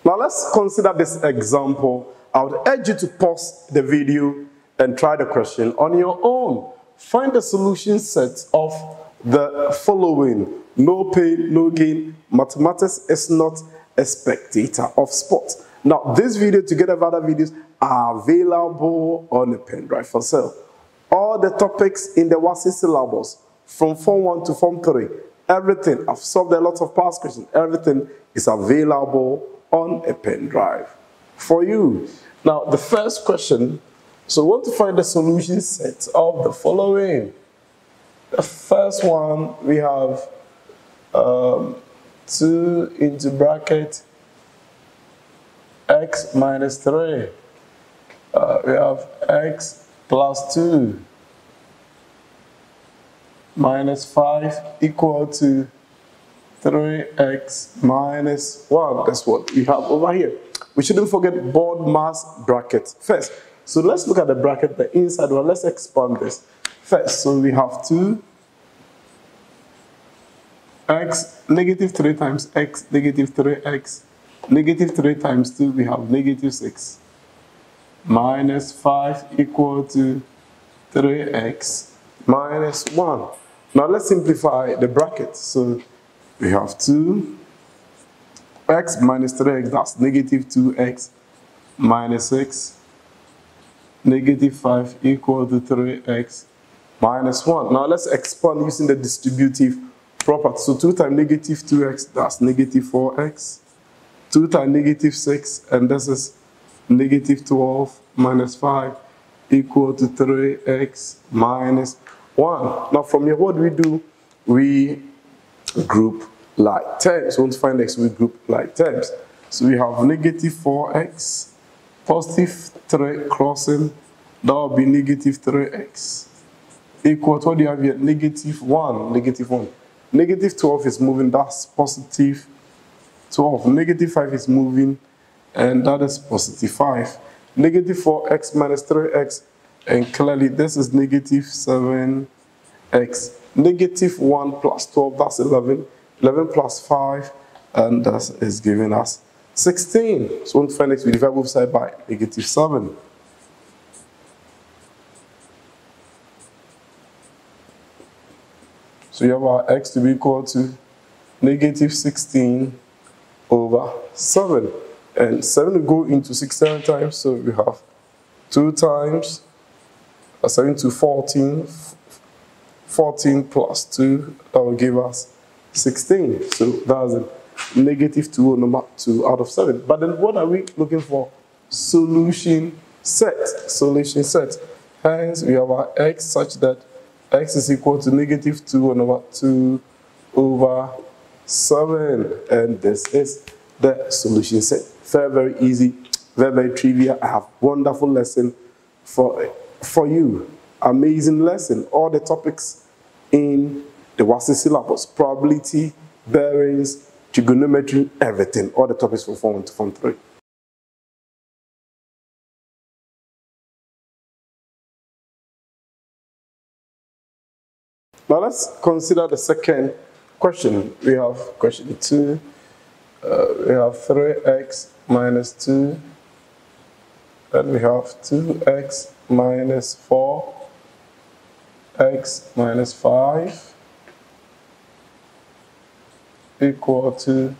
Now let's consider this example. I would urge you to pause the video and try the question on your own. Find the solution set of the following. No pain, no gain. Mathematics is not a spectator of sport. Now, this video, together with other videos, are available on a pen drive for sale. All the topics in the WASSCE syllabus, from Form 1 to Form 3, everything, I've solved a lot of past questions, everything is available on a pen drive for you. Now, the first question, so we want to find the solution set of the following. The first one, we have 2 into bracket x minus 3. We have x plus 2 minus 5 equal to 3x minus 1. That's what we have over here. We shouldn't forget board mass bracket first. So let's look at the bracket, the inside one. Let's expand this first. So we have 2x, negative 3 times x, negative 3x, negative 3 times 2, we have negative 6, minus 5 equal to 3x minus 1. Now let's simplify the bracket. So we have 2x minus 3x, that's negative 2x minus 6, negative 5 equal to 3x minus 1. Now let's expand using the distributive property. So 2 times negative 2x, that's negative 4x. 2 times negative 6, and this is negative 12 minus 5 equal to 3x minus 1. Now from here, what do? We group like terms. We want to find x, we group like terms. So we have negative 4x, positive 3 crossing, that will be negative 3x, equal to, what do you have here? Negative 1, negative 1. Negative 12 is moving, that's positive 12. Negative 5 is moving, and that is positive 5. Negative 4x minus 3x, and clearly this is negative 7x. Negative 1 plus 12, that's 11. 11 plus 5, and that is giving us 16. So we want to find x, we divide both sides by negative 7. So you have our x to be equal to negative 16 over 7. And 7 will go into 6 7 times, so we have 2 times 7 to 14. 14 plus 2, that will give us 16. So that's a negative 2 number 2 out of 7. But then what are we looking for? Solution set. Solution set. Hence, we have our x such that x is equal to negative 2 over 2 over 7. And this is the solution set. Very, very easy. Very, very trivial. I have wonderful lesson for you. Amazing lesson. All the topics in the WASSCE syllabus, probability, bearings, trigonometry, everything. All the topics from Form 1 to Form 3. Now let's consider the second question. We have question 2. We have 3x minus 2. Then we have 2x minus 4. X minus 5 equal to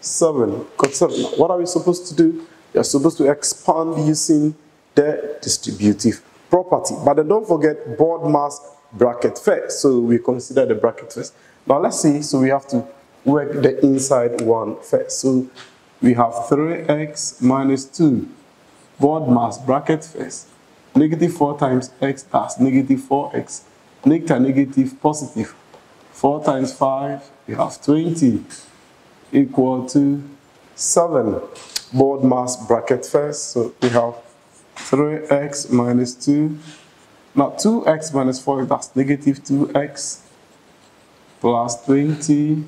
7. Got 7. What are we supposed to do? You're supposed to expand using the distributive property. But then don't forget board mass bracket first. So we consider the bracket first. Now let's see. So we have to work the inside one first. So we have 3x minus 2. Board mass bracket first. Negative 4 times x, that's negative 4x. Negative positive. 4 times 5, we have 20, equal to 7. Board mass bracket first, so we have 3x minus 2. Now 2x minus 4, that's negative 2x, plus 20,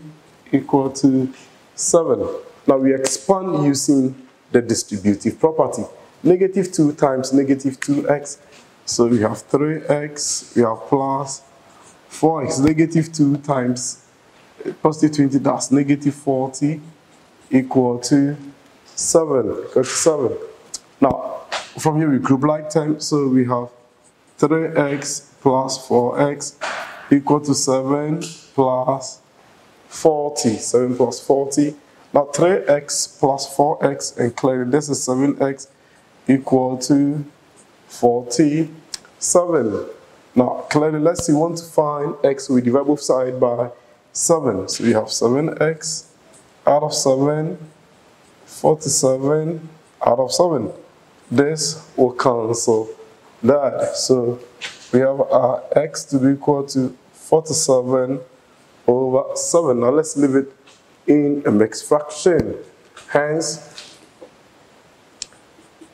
equal to 7. Now we expand using the distributive property. Negative 2 times negative 2x. So we have 3x, we have plus 4x, negative 2 times positive 20, that's negative 40, equal to 7 equal to 7. Now, from here we group like terms, so we have 3x plus 4x equal to 7 plus 40. 7 plus 40. Now 3x plus 4x, and clearly this is 7x equal to 47. Now clearly, let's see, we want to find x, we divide both sides by 7. So we have 7x out of 7, 47 out of 7. This will cancel that. So we have our x to be equal to 47 over 7. Now let's leave it in a mixed fraction. Hence,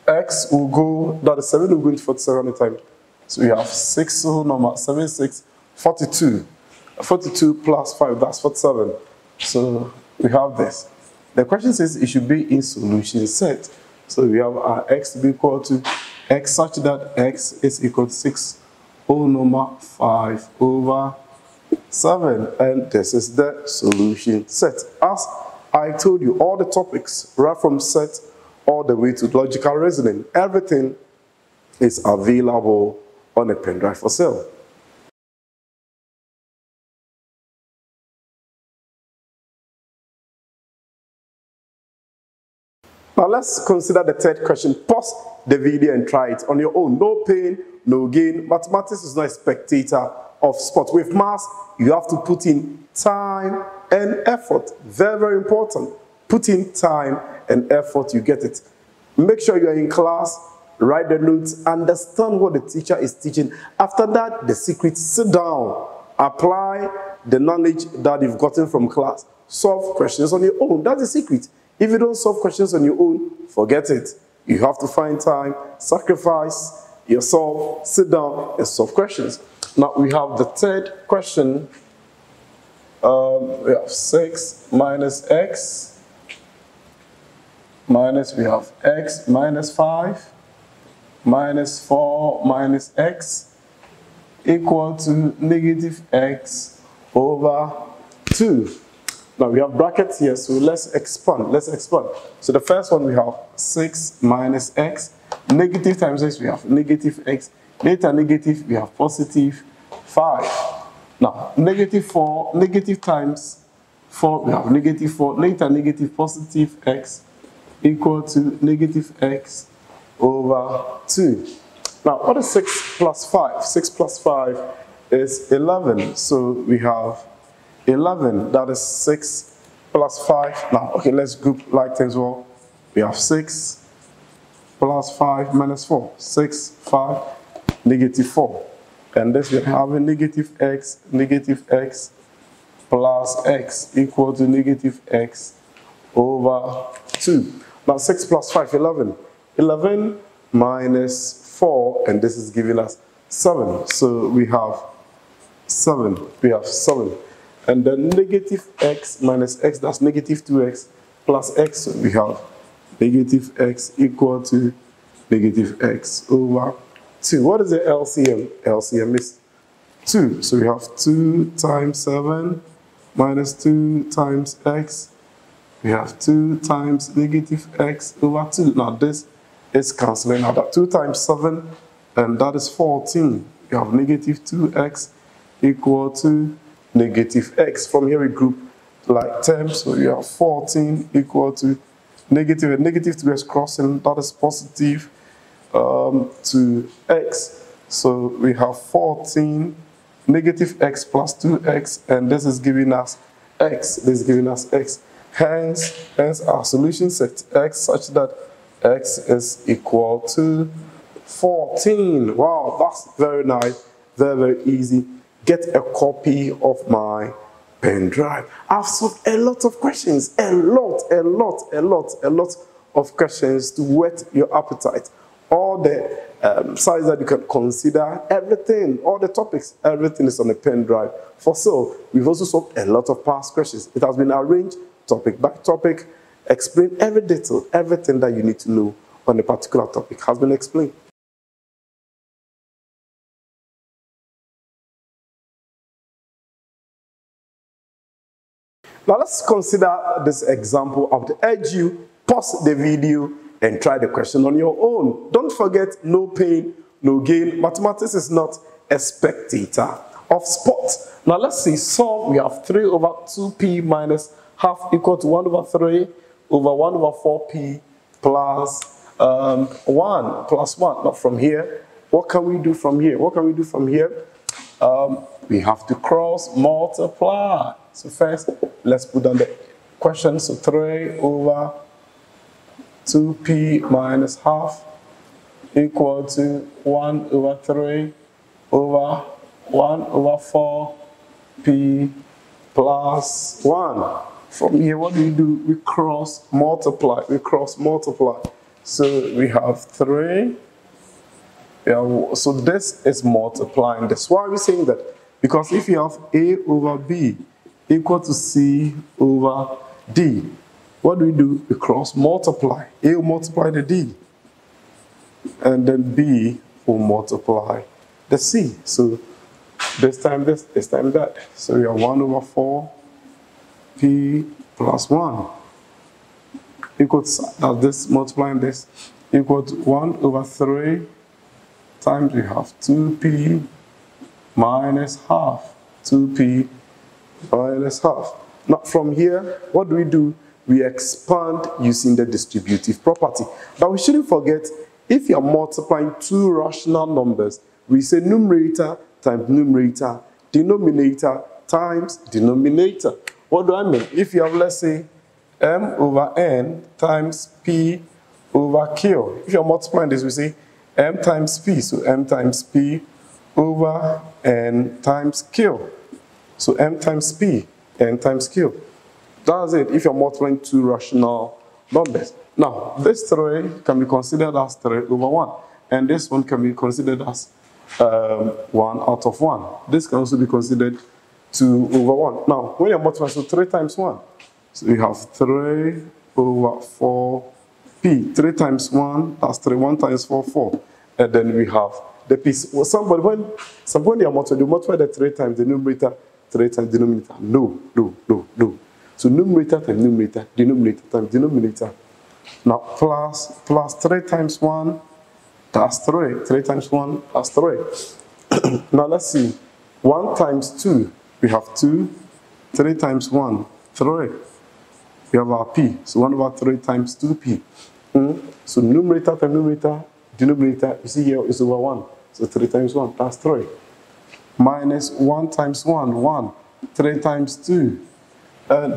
x will go, that is 7 will go into 47 at a time. So we have 6 whole number, 7, 6, 42. 42 plus 5, that's 47. So we have this. The question says it should be in solution set. So we have our x to be equal to x such that x is equal to 6 whole number 5 over 7. And this is the solution set. As I told you, all the topics right from set all the way to logical reasoning, everything is available on a pen drive for sale. Now let's consider the third question. Pause the video and try it on your own. No pain, no gain. Mathematics is not a spectator of sport. With maths, you have to put in time and effort. Very, very important. Put in time and effort, you get it. Make sure you're in class, write the notes, understand what the teacher is teaching. After that, the secret, sit down, apply the knowledge that you've gotten from class. Solve questions on your own. That's the secret. If you don't solve questions on your own, forget it. You have to find time, sacrifice yourself, sit down and solve questions. Now we have the third question. We have 6 minus x minus, we have x minus 5 minus 4 minus x equal to negative x over 2. Now we have brackets here, so let's expand. So the first one we have 6 minus x. Negative times x, we have negative x. Later negative, we have positive 5. Now negative 4, negative times 4, we have negative 4. Later negative positive x equal to negative x over 2. Now what is 6 plus 5? 6 plus 5 is 11. So we have 11, that is 6 plus 5. Now, okay, let's group like things well. We have 6 plus 5 minus 4. 6, 5, negative 4. And this we have a negative x plus x equal to negative x over 2. Now 6 plus 5, 11. 11 minus 4, and this is giving us 7. So we have 7. And then negative x minus x, that's negative 2x plus x. So we have negative x equal to negative x over 2. What is the LCM? LCM is 2. So we have 2 times 7 minus 2 times x. We have 2 times negative x over 2. Now this is cancelling out. That 2 times 7, and that is 14. We have negative 2x equal to negative x. From here we group like terms, so you have 14 equal to negative, and negative 2x crossing, that is positive to x. So we have 14 negative x plus 2x, and this is giving us x. Hence our solution set x such that x is equal to 14. Wow, that's very nice, very, very easy. Get a copy of my pen drive. I've solved a lot of questions, a lot of questions to whet your appetite. All the sites that you can consider, everything, all the topics, everything is on a pen drive for sale. We've also solved a lot of past questions. It has been arranged topic by topic, explain every detail, everything that you need to know on a particular topic has been explained. Now let's consider this example. I would urge you pause the video and try the question on your own. Don't forget, no pain, no gain. Mathematics is not a spectator of sport. Now let's see, solve. We have 3 over 2p minus half equal to 1 over 3 over 1 over 4p plus 1 plus 1. Now from here, what can we do from here? What can we do from here? We have to cross multiply. So first, let's put down the question. So 3 over 2p minus half equal to 1 over 3 over 1 over 4p plus 1. From here, what do? We cross multiply. We cross multiply. So we have 3. Yeah, so this is multiplying this. Why are we saying that? Because if you have a over b equal to c over d, what do? We cross multiply. A will multiply the d, and then b will multiply the c. So this time that. So we have 1 over 4 p plus 1 equal to, this multiplying this, equal to 1 over 3 times we have 2p minus half. 2p minus half. Now from here, what do? We expand using the distributive property. But we shouldn't forget, if you are multiplying two rational numbers, we say numerator times numerator, denominator times denominator. What do I mean? If you have, let's say, m over n times p over q. If you're multiplying this, we say m times p. So m times p over n times q. So m times p, n times q. That's it if you're multiplying two rational numbers. Now, this 3 can be considered as 3 over 1. And this one can be considered as 1 out of 1. This can also be considered 2 over 1. Now, when you're multiplying, so 3 times 1. So we have 3 over 4p. 3 times 1, that's 3. 1 times 4, 4. And then we have the piece. Well, when you're multiplying, you multiply the 3 times the numerator, 3 times denominator. No. So numerator times numerator, denominator times denominator. Now plus 3 times 1, that's 3. 3 times 1, that's 3. Now let's see. 1 times 2, we have 2. 3 times 1, 3. We have our p. So 1 over 3 times 2p. So numerator times numerator, denominator, you see here is over 1. So 3 times 1, that's 3. Minus 1 times 1, 1. 3 times 2.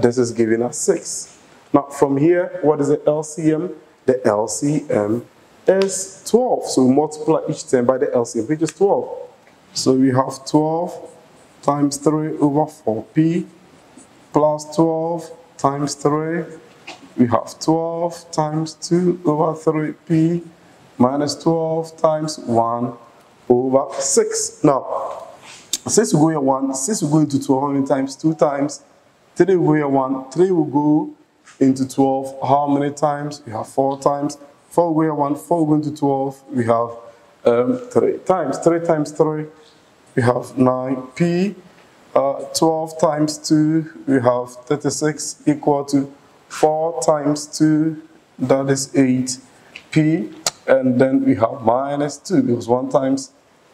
This is giving us 6. Now from here, what is the LCM? The LCM is 12. So we multiply each term by the LCM, which is 12. So we have 12 times 3 over 4p plus 12 times 3. We have 12 times 2 over 3p minus 12 times 1 over 6. Now, since we go here 1, since we go into 12, how many times? 2 times. 3 will go here 1. 3 will go into 12. How many times? We have 4 times. 4 will go here 1. 4 will go into 12. We have 3 times. 3 times 3. We have 9p. 12 times 2. We have 36 equal to 4 times 2. That is 8p. And then we have minus 2 because 1 times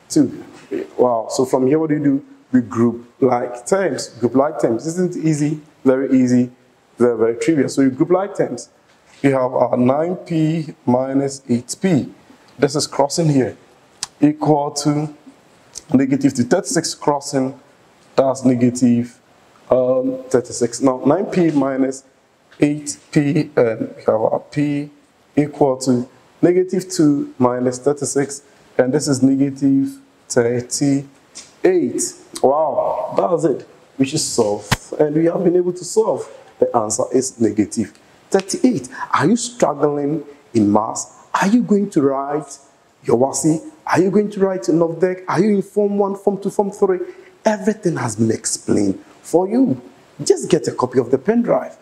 2. Wow. So from here, what do? We group like terms. Group like terms. Isn't it easy? Very easy. Very, very trivial. So we group like terms. We have our 9p minus 8p. This is crossing here. Equal to negative 2. 36 crossing. That's negative 36. Now 9p minus 8p. And we have our p equal to negative 2 minus 36. And this is negative 38. Wow, that's it. We should solve. And we have been able to solve. The answer is negative 38. Are you struggling in maths? Are you going to write your WASSCE? Are you going to write your NOVDEC? Are you in Form 1, Form 2, Form 3? Everything has been explained for you. Just get a copy of the pen drive.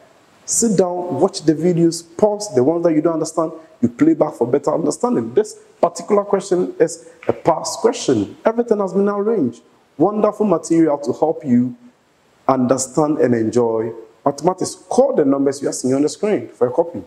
Sit down, watch the videos, pause the ones that you don't understand, you play back for better understanding. This particular question is a past question. Everything has been arranged. Wonderful material to help you understand and enjoy mathematics. Call the numbers you are seeing on the screen for a copy.